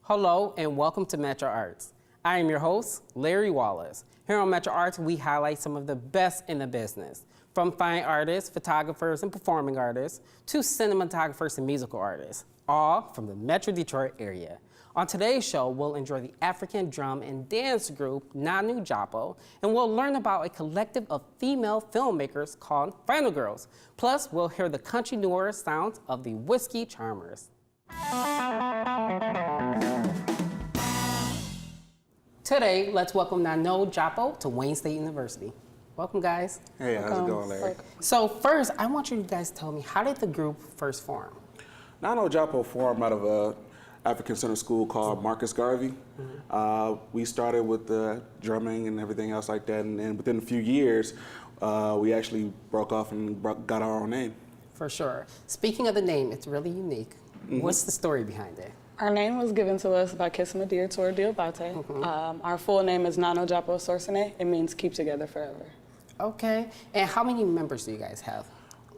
Hello and welcome to MetroArts. I am your host, Larry Wallace. Here on MetroArts, we highlight some of the best in the business, from fine artists, photographers, and performing artists, to cinematographers and musical artists, all from the Metro Detroit area. On today's show, we'll enjoy the African drum and dance group, Nanou Djiapo, and we'll learn about a collective of female filmmakers called Final Girls. Plus, we'll hear the country noir sounds of the Whiskey Charmers. Today, let's welcome Nanou Djiapo to Wayne State University. Welcome, guys. Hey, how's it going, Larry? So first, I want you guys to tell me, how did the group first form? Nanou Djiapo formed out of a African Center school called Marcus Garvey. We started with the drumming and everything else like that, and within a few years, we actually broke off and got our own name. For sure. Speaking of the name, it's really unique. What's the story behind it? Our name was given to us by Kismadir Tour Diobate. Our full name is Nanou Djiapo Sorsene. It means keep together forever. Okay. And how many members do you guys have?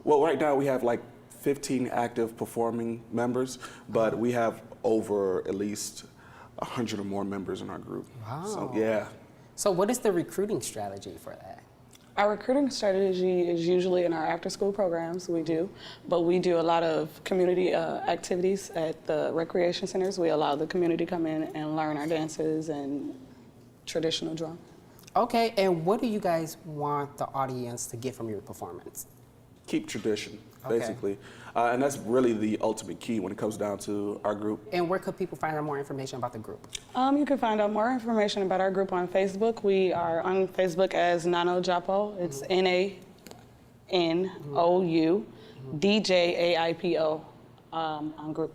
Well, right now we have like 15 active performing members, but we have over at least 100 or more members in our group. Wow. So, yeah. So what is the recruiting strategy for that? Our recruiting strategy is usually in our after-school programs, but we do a lot of community activities at the recreation centers. We allow the community to come in and learn our dances and traditional drum. Okay, and what do you guys want the audience to get from your performance? Keep tradition, basically. And that's really the ultimate key when it comes down to our group. And where could people find out more information about the group? You can find out more information about our group on Facebook. We are on Facebook as Nanou Djiapo. It's Nanou Djiapo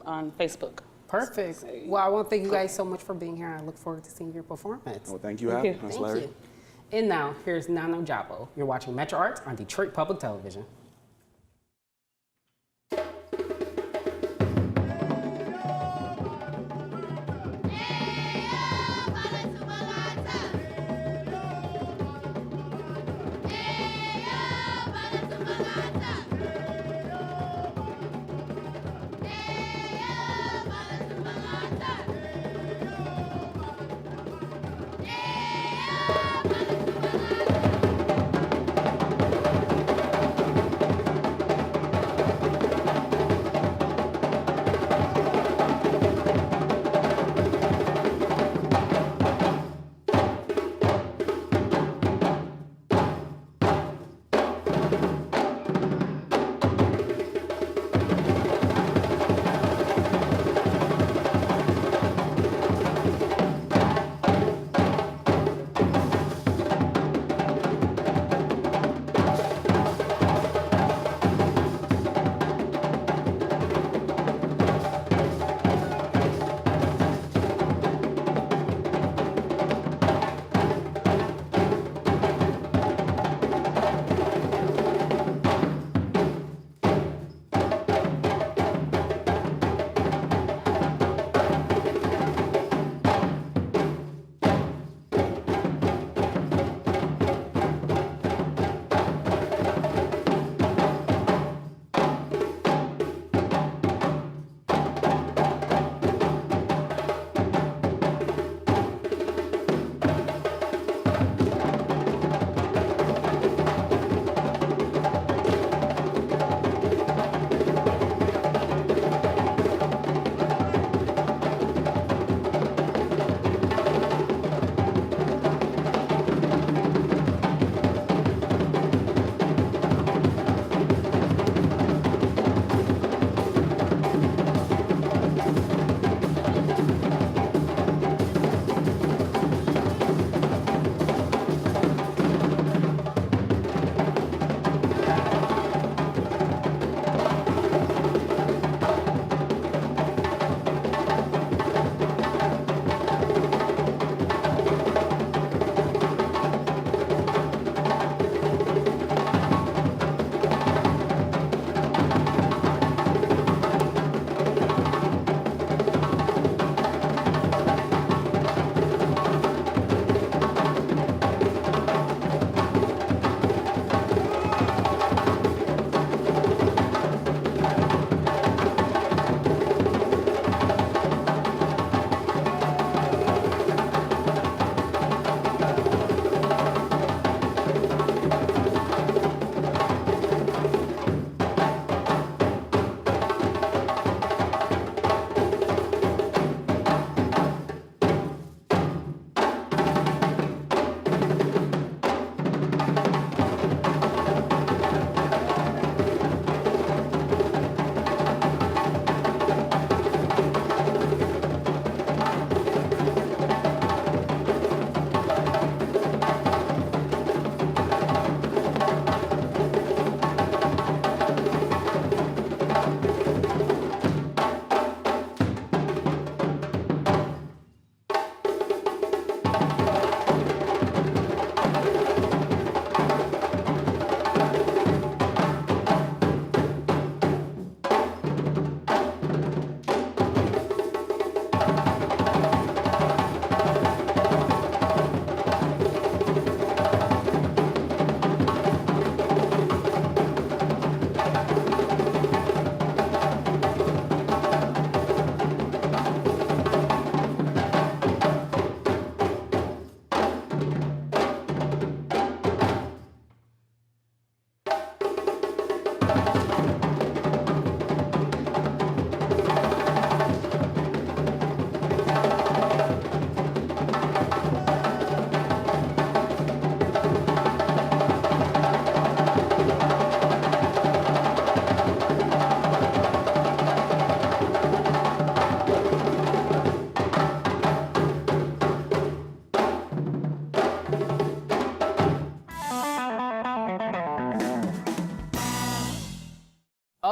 on Facebook. Perfect. Well, I want to thank you guys so much for being here, and I look forward to seeing your performance. Well, thank you, Larry. Thank you. And now, here's Nanou Djiapo. You're watching MetroArts on Detroit Public Television.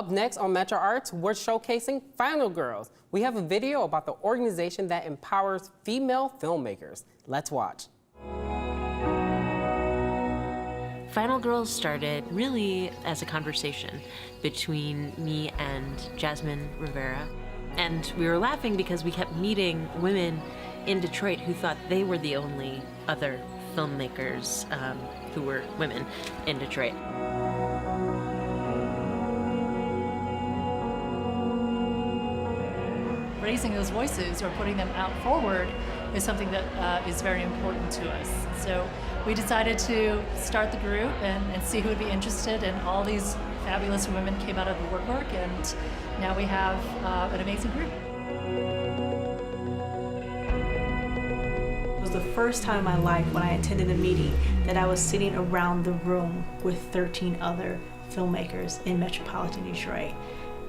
Up next on MetroArts, we're showcasing Final Girls. We have a video about the organization that empowers female filmmakers. Let's watch. Final Girls started really as a conversation between me and Jasmine Rivera. And we were laughing because we kept meeting women in Detroit who thought they were the only other filmmakers who were women in Detroit. Raising those voices or putting them out forward is something that is very important to us. So we decided to start the group and see who would be interested, and all these fabulous women came out of the woodwork, and now we have an amazing group. It was the first time in my life when I attended a meeting that I was sitting around the room with 13 other filmmakers in metropolitan Detroit.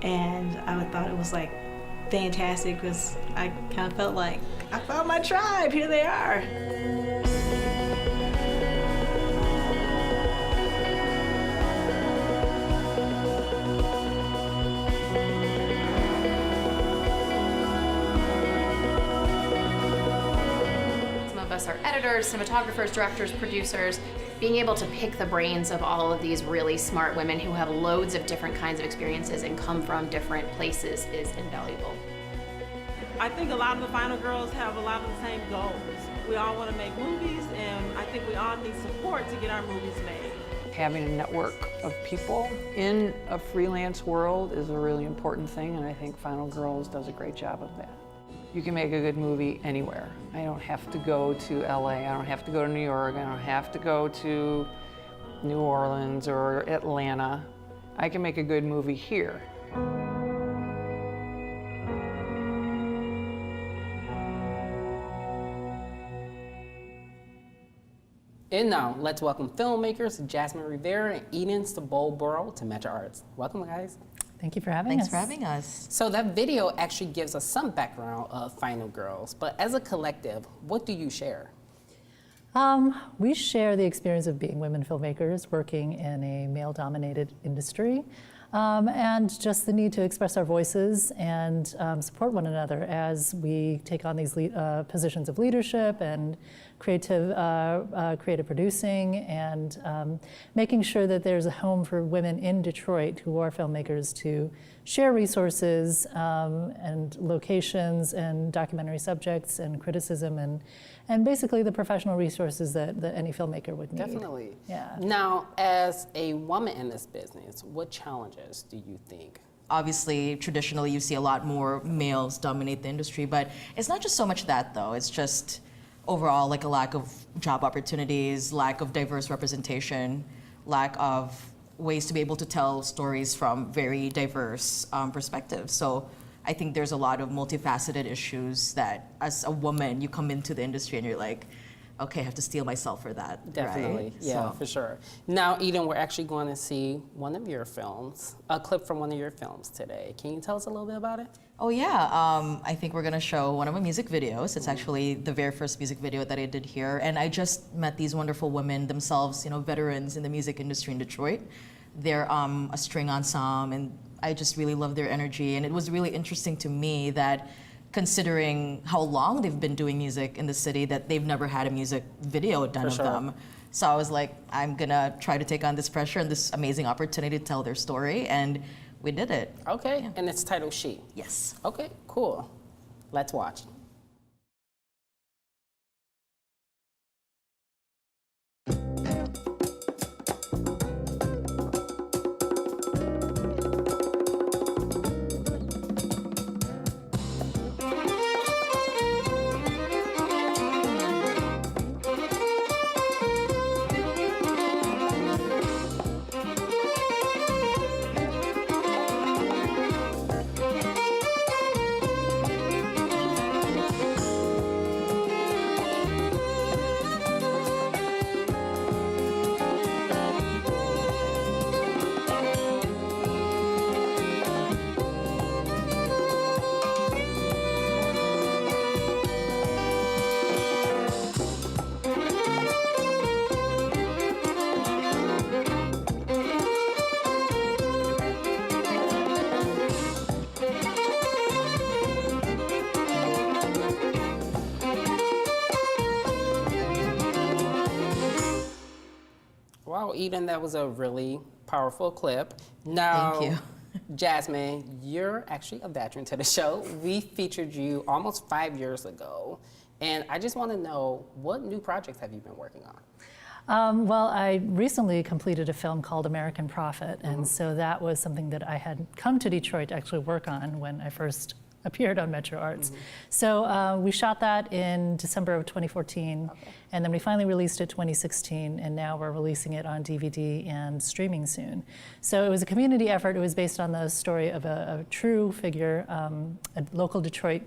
And I thought it was like fantastic because I kind of felt like I found my tribe, here they are. Some of us are editors, cinematographers, directors, producers. Being able to pick the brains of all of these really smart women who have loads of different kinds of experiences and come from different places is invaluable. I think a lot of the Final Girls have a lot of the same goals. We all want to make movies, and I think we all need support to get our movies made. Having a network of people in a freelance world is a really important thing, and I think Final Girls does a great job of that. You can make a good movie anywhere. I don't have to go to LA, I don't have to go to New York, I don't have to go to New Orleans or Atlanta. I can make a good movie here. And now, let's welcome filmmakers Jasmine Rivera and Eden Sabolboro to MetroArts. Welcome, guys. Thank you for having us. Thanks for having us. So that video actually gives us some background of Final Girls, but as a collective, what do you share? We share the experience of being women filmmakers working in a male-dominated industry, and just the need to express our voices and support one another as we take on these positions of leadership and creative producing, and making sure that there's a home for women in Detroit who are filmmakers to share resources and locations and documentary subjects and criticism and basically the professional resources that any filmmaker would need. Definitely. Yeah. Now, as a woman in this business, what challenges do you think? Obviously, traditionally, you see a lot more males dominate the industry, but it's not just so much that, though. It's just overall like a lack of job opportunities, lack of diverse representation, lack of ways to be able to tell stories from very diverse perspectives. So I think there's a lot of multifaceted issues that as a woman, you come into the industry and you're like, okay, I have to steel myself for that. Definitely, right? yeah, for sure. Now, Eden, we're actually going to see one of your films, a clip from one of your films today. Can you tell us a little bit about it? Oh yeah, I think we're gonna show one of my music videos. It's actually the very first music video that I did here, and I just met these wonderful women, themselves, you know, veterans in the music industry in Detroit. They're a string ensemble, and I just really love their energy, and it was really interesting to me that considering how long they've been doing music in the city, that they've never had a music video done of them. So I was like, I'm gonna try to take on this pressure and this amazing opportunity to tell their story, and we did it. Okay, Yeah. and it's titled She. Yes. Okay, cool. Let's watch. Well, Eden, that was a really powerful clip. Now, Thank you. Jasmine, you're actually a veteran to the show. We featured you almost 5 years ago. And I just want to know, what new projects have you been working on? Well, I recently completed a film called American Prophet, and so that was something that I had come to Detroit to actually work on when I first appeared on MetroArts. So we shot that in December of 2014, and then we finally released it 2016, and now we're releasing it on DVD and streaming soon. So it was a community effort. It was based on the story of a true figure, a local Detroit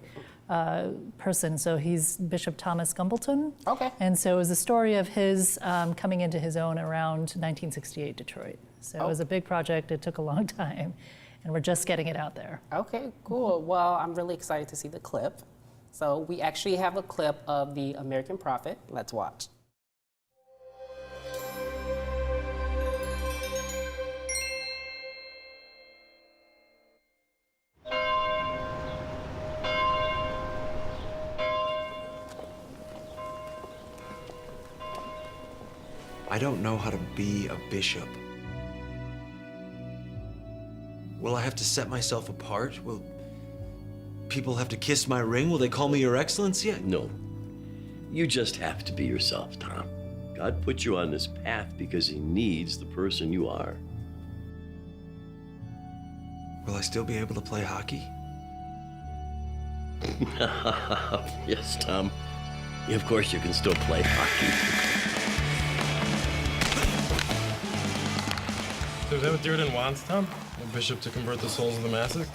person. So he's Bishop Thomas Gumbleton. Okay. And so it was a story of his coming into his own around 1968 Detroit. So it was a big project. It took a long time, and we're just getting it out there. Okay, cool. Well, I'm really excited to see the clip. So we actually have a clip of the American Prophet. Let's watch. I don't know how to be a bishop. Will I have to set myself apart? Will people have to kiss my ring? Will they call me Your Excellency? No. You just have to be yourself, Tom. God put you on this path because he needs the person you are. Will I still be able to play hockey? Yes, Tom. Of course you can still play hockey. So is that what Dearden wants, Tom? A bishop to convert the souls of the masses?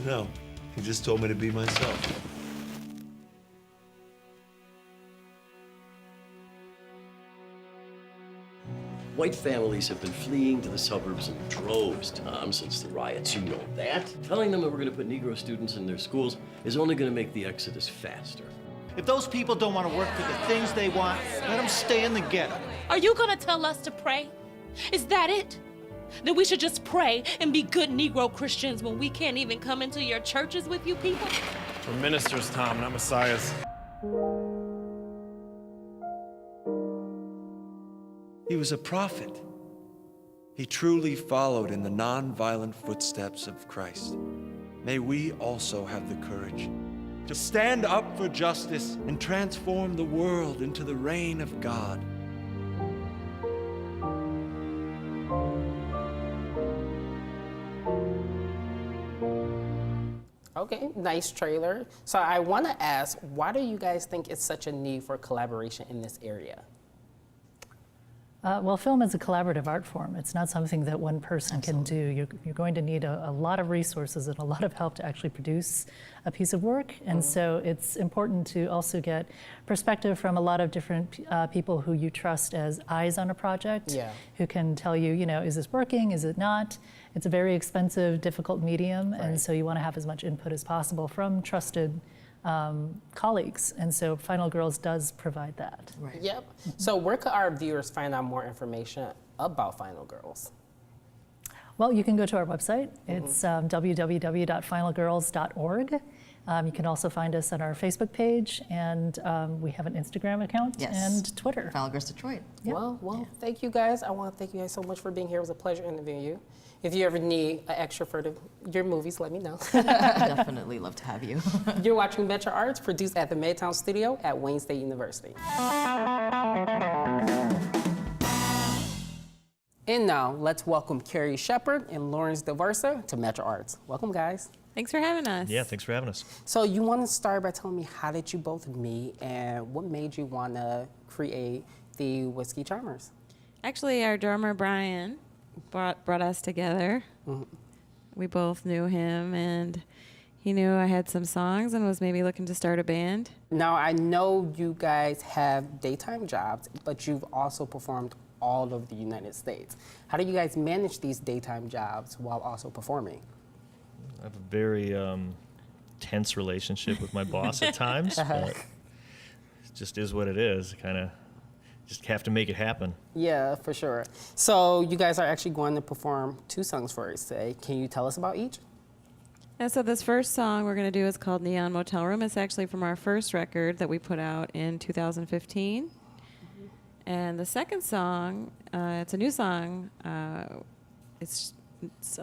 No. He just told me to be myself. White families have been fleeing to the suburbs in droves, Tom, since the riots. You know that. Telling them that we're going to put Negro students in their schools is only going to make the exodus faster. If those people don't want to work for the things they want, let them stay in the ghetto. Are you going to tell us to pray? Is that it? That we should just pray and be good Negro Christians when we can't even come into your churches with you people? We're ministers, Tom, not messiahs. He was a prophet. He truly followed in the non-violent footsteps of Christ. May we also have the courage to stand up for justice and transform the world into the reign of God. Okay, nice trailer. So I want to ask, why do you guys think it's such a need for collaboration in this area? Well, film is a collaborative art form. It's not something that one person can do. You're going to need a lot of resources and a lot of help to actually produce a piece of work. And so it's important to also get perspective from a lot of different people who you trust as eyes on a project, who can tell you, you know, is this working, is it not? It's a very expensive, difficult medium, and so you want to have as much input as possible from trusted colleagues, and so Final Girls does provide that. Right. Yep. So where could our viewers find out more information about Final Girls? Well, you can go to our website. It's www.finalgirls.org. You can also find us on our Facebook page, and we have an Instagram account and Twitter. Final Girls Detroit. Yep. Well, thank you guys. I want to thank you guys so much for being here. It was a pleasure interviewing you. If you ever need an extra for your movies, let me know. Definitely love to have you. You're watching MetroArts, produced at the Maytown Studio at Wayne State University. And now, let's welcome Carrie Shepard and Lawrence DeVersa to MetroArts. Welcome, guys. Thanks for having us. Yeah, thanks for having us. So you want to start by telling me, how did you both meet and what made you want to create the Whiskey Charmers? Actually, our drummer, Brian, brought us together. We both knew him, and he knew I had some songs and was maybe looking to start a band. Now, I know you guys have daytime jobs, but you've also performed all over the United States. How do you guys manage these daytime jobs while also performing? I have a very tense relationship with my boss at times, but it just is what it is. Kind of just have to make it happen. Yeah, for sure. So you guys are actually going to perform 2 songs for us today. Can you tell us about each? And so this first song we're going to do is called Neon Motel Room. It's actually from our first record that we put out in 2015. And the second song, it's a new song. It's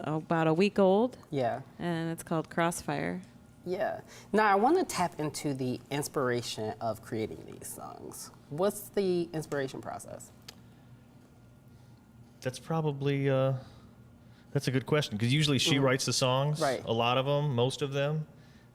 about a week old. Yeah. And it's called Crossfire. Yeah. Now, I want to tap into the inspiration of creating these songs. What's the inspiration process? That's probably, that's a good question, because usually she writes the songs, Right. a lot of them, most of them,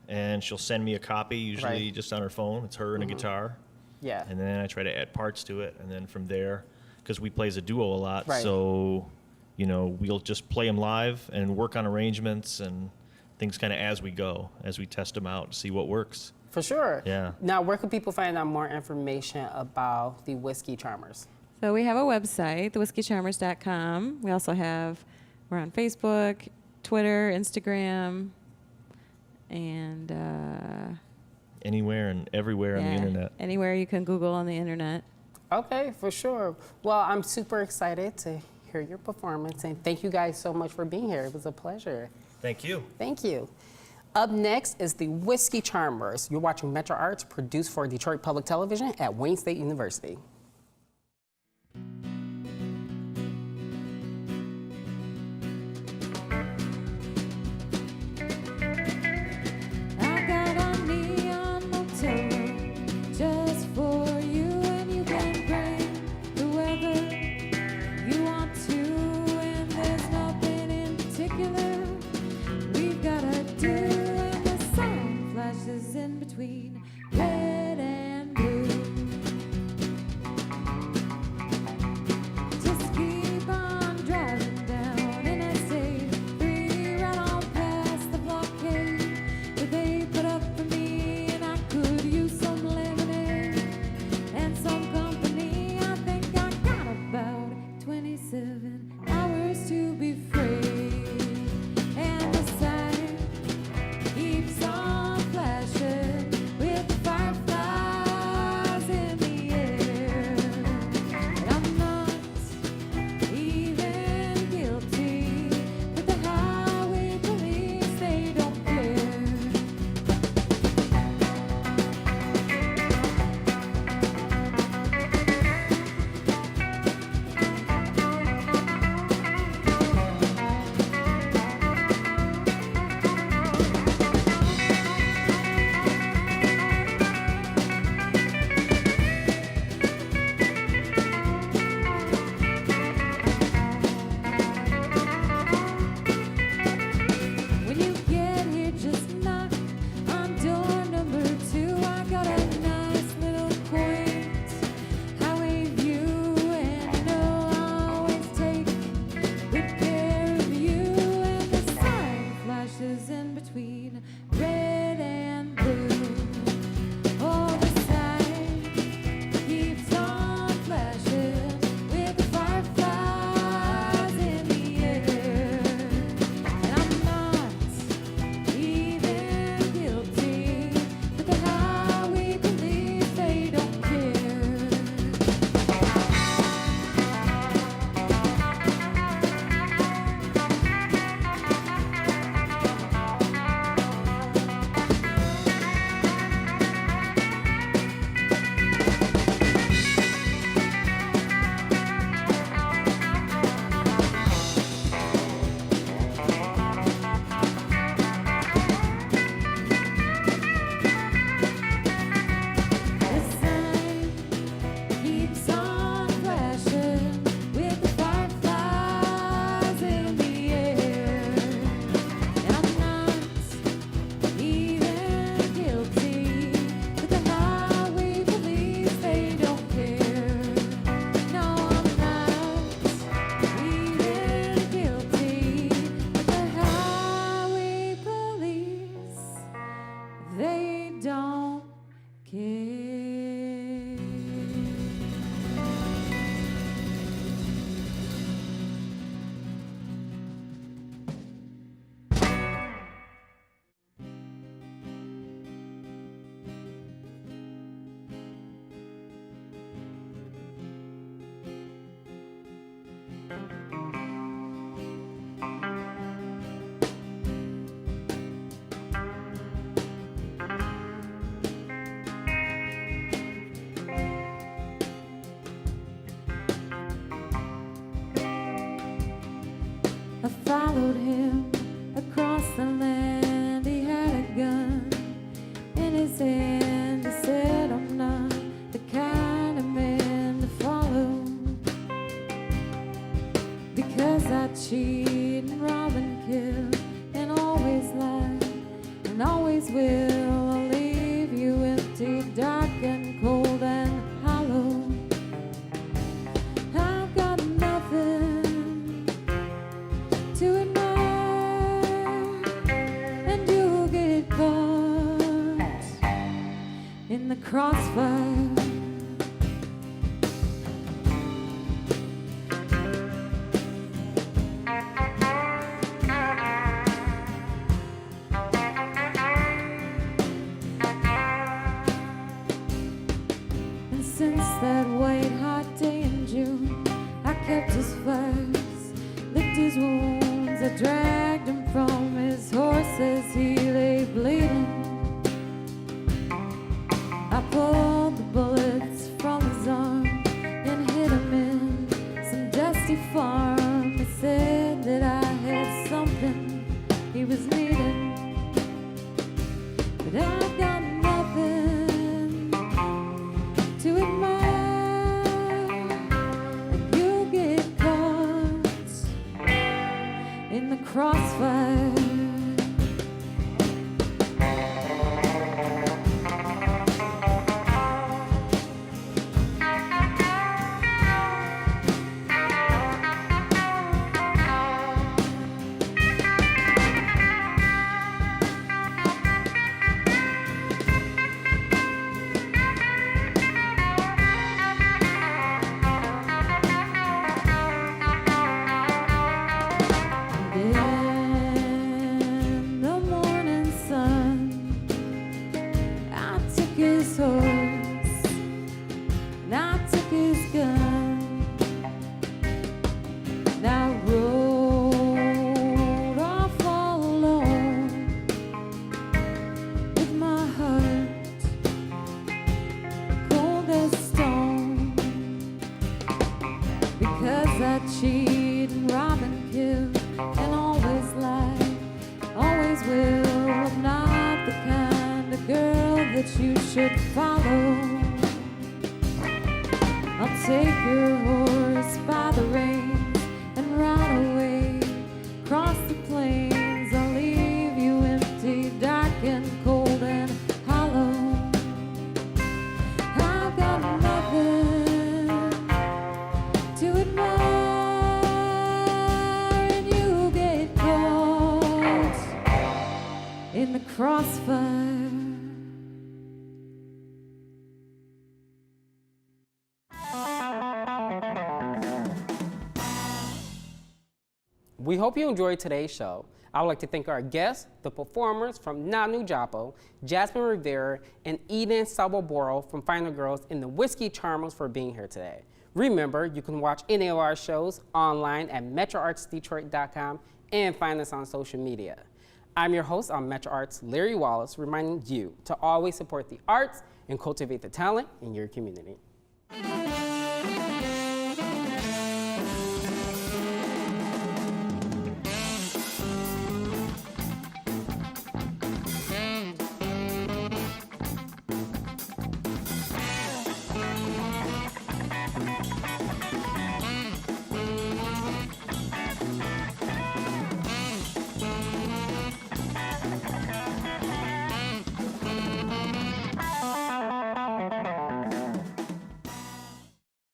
and she'll send me a copy, usually Right. just on her phone. It's her and a guitar. Yeah. And then I try to add parts to it, and then from there, because we play as a duo a lot, Right. so, you know, we'll just play them live and work on arrangements and things kind of as we go, as we test them out, see what works. For sure. Yeah. Now, where can people find out more information about the Whiskey Charmers? So we have a website, thewhiskeycharmers.com. We also we're on Facebook, Twitter, Instagram, and Anywhere and everywhere on the internet. Anywhere you can Google on the internet. Okay, for sure. Well, I'm super excited to hear your performance, and thank you guys so much for being here. It was a pleasure. Thank you. Thank you. Up next is the Whiskey Charmers. You're watching MetroArts, produced for Detroit Public Television at Wayne State University. I got a neon motel just for you, and you can bring the weather you want to, and there's nothing in particular we've gotta do, and the sun flashes in between red and blue. Just keep on driving down Interstate 3 right on past the blockade that they put up for me, and I could use some lemonade and some company. I think I got about 27 hours to be free, and the sign keeps on flashing with the fireflies in the air, and I'm not even guilty, but the highway police, they don't care. When you get here, just knock on door number 2. I got a nice little quaint highway view, and you know I always take good care of you, and the sign flashes in between red and blue. Oh, the sign keeps on flashing with the fireflies in the air, and I'm not even guilty, but the highway police, they don't care. The sign keeps on flashing with the fireflies in the air, and I'm not even guilty, but the highway police, they don't care. No, I'm not even guilty, but the highway police, they don't care. followed him across the land. He had a gun in his hand. He said, I'm not the kind of man to follow, because I cheat and rob and kill and always lie and always will. I'll leave you empty, dark and cold and hollow. I've got nothing to admire, and you'll get caught in the crossfire. And since that white hot day in June, I kept his fires, licked his wounds. I dragged him from his horse as he lay bleeding. I pulled the bullets from his arm and hid him in some dusty farm. He said that I had something he was needing, but I've got nothing to admire, and you'll get caught in the crossfire. In the morning sun, I took his horse and I took his gun, and I rode off all alone with my heart cold as stone, because I cheat and rob and kill and always lie, always will. I'm not the kind of girl that you should follow. I'll take your horse by the reins and ride away across the plains. I'll leave you empty, dark and cold and hollow. I've got nothing to admire, and you get caught in the crossfire. We hope you enjoyed today's show. I would like to thank our guests, the performers from Nanou Djiapo, Jasmine Rivera, and Eden Sabolboro from Final Girls and the Whiskey Charmers for being here today. Remember, you can watch any of our shows online at MetroArtsDetroit.com and find us on social media. I'm your host on MetroArts, Larry Wallace, reminding you to always support the arts and cultivate the talent in your community.